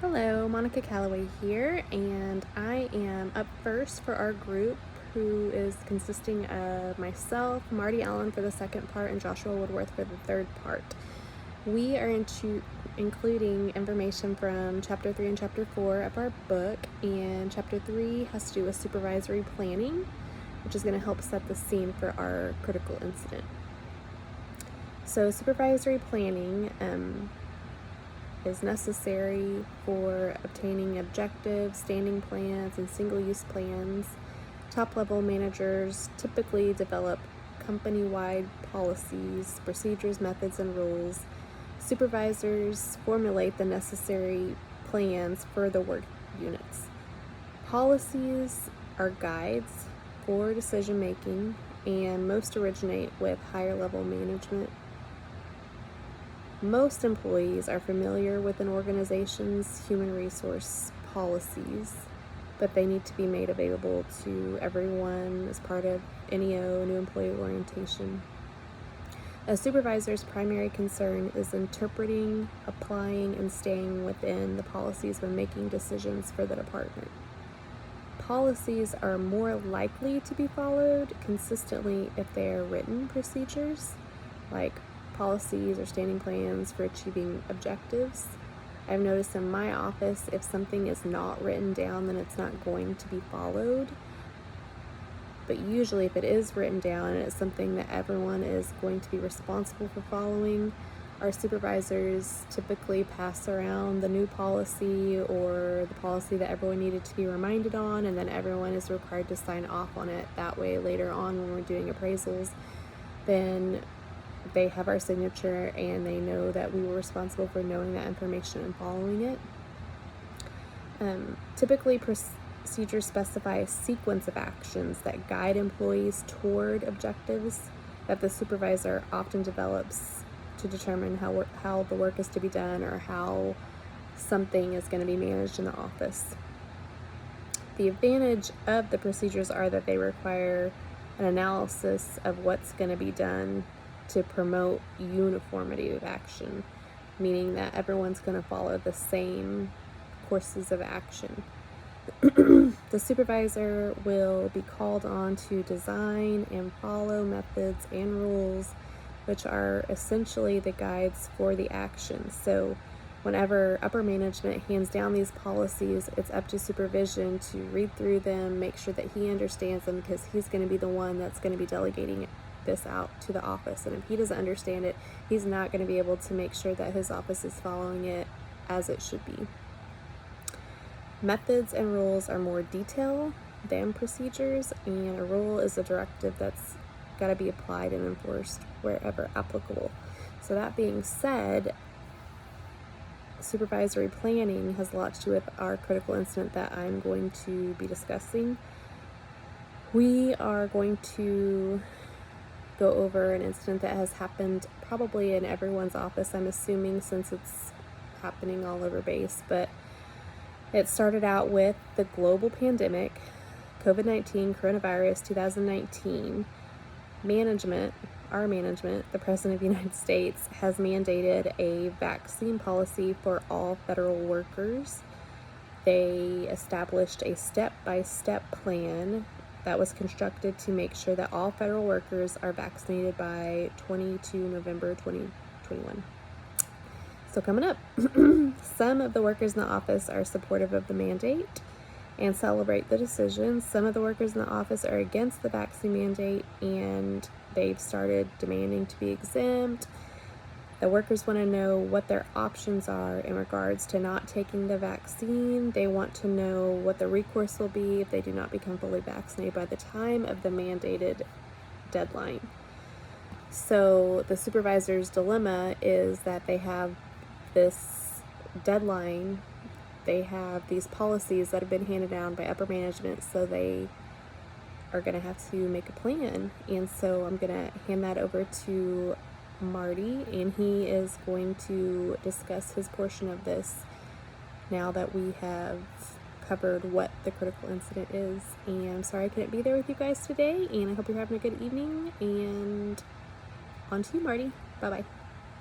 Hello, Monica Callaway here, and I am up first for our group, who is consisting of myself, Marty Allen for the second part, and Joshua Woodworth for the third part. We are including information from Chapter 3 and Chapter 4 of our book, and Chapter 3 has to do with supervisory planning, which is going to help set the scene for our critical incident. So supervisory planning is necessary for obtaining objectives, standing plans, and single-use plans. Top-level managers typically develop company-wide policies, procedures, methods, and rules. Supervisors formulate the necessary plans for the work units. Policies are guides for decision-making, and most originate with higher-level management. Most employees are familiar with an organization's human resource policies, but they need to be made available to everyone as part of NEO, new employee orientation. A supervisor's primary concern is interpreting, applying, and staying within the policies when making decisions for the department. Policies are more likely to be followed consistently if they are written procedures, like policies or standing plans for achieving objectives. I've noticed in my office, if something is not written down, then it's not going to be followed. But usually if it is written down and it's something that everyone is going to be responsible for following, our supervisors typically pass around the new policy or the policy that everyone needed to be reminded on, and then everyone is required to sign off on it. That way later on when we're doing appraisals, then they have our signature and they know that we were responsible for knowing that information and following it. Typically, procedures specify a sequence of actions that guide employees toward objectives that the supervisor often develops to determine how the work is to be done or how something is going to be managed in the office. The advantage of the procedures are that they require an analysis of what's going to be done to promote uniformity of action, meaning that everyone's going to follow the same courses of action. The supervisor will be called on to design and follow methods and rules, which are essentially the guides for the action. So whenever upper management hands down these policies, it's up to supervision to read through them, make sure that he understands them, because he's going to be the one that's going to be delegating this out to the office. And if he doesn't understand it, he's not going to be able to make sure that his office is following it as it should be. Methods and rules are more detailed than procedures, and a rule is a directive that's got to be applied and enforced wherever applicable. So that being said, supervisory planning has a lot to do with our critical incident that I'm going to be discussing. We are going to go over an incident that has happened probably in everyone's office, I'm assuming, since it's happening all over base, but it started out with the global pandemic, COVID-19, coronavirus 2019. Our management, the President of the United States, has mandated a vaccine policy for all federal workers. They established a step-by-step plan that was constructed to make sure that all federal workers are vaccinated by 22 November 2021. So coming up, some of the workers in the office are supportive of the mandate and celebrate the decision. Some of the workers in the office are against the vaccine mandate and they've started demanding to be exempt. The workers want to know what their options are in regards to not taking the vaccine. They want to know what the recourse will be if they do not become fully vaccinated by the time of the mandated deadline. So the supervisor's dilemma is that they have this deadline, they have these policies that have been handed down by upper management, so they are going to have to make a plan. And so I'm going to hand that over to Marty, and he is going to discuss his portion of this now that we have covered what the critical incident is. And I'm sorry I couldn't be there with you guys today, and I hope you're having a good evening, and on to you, Marty. Bye-bye.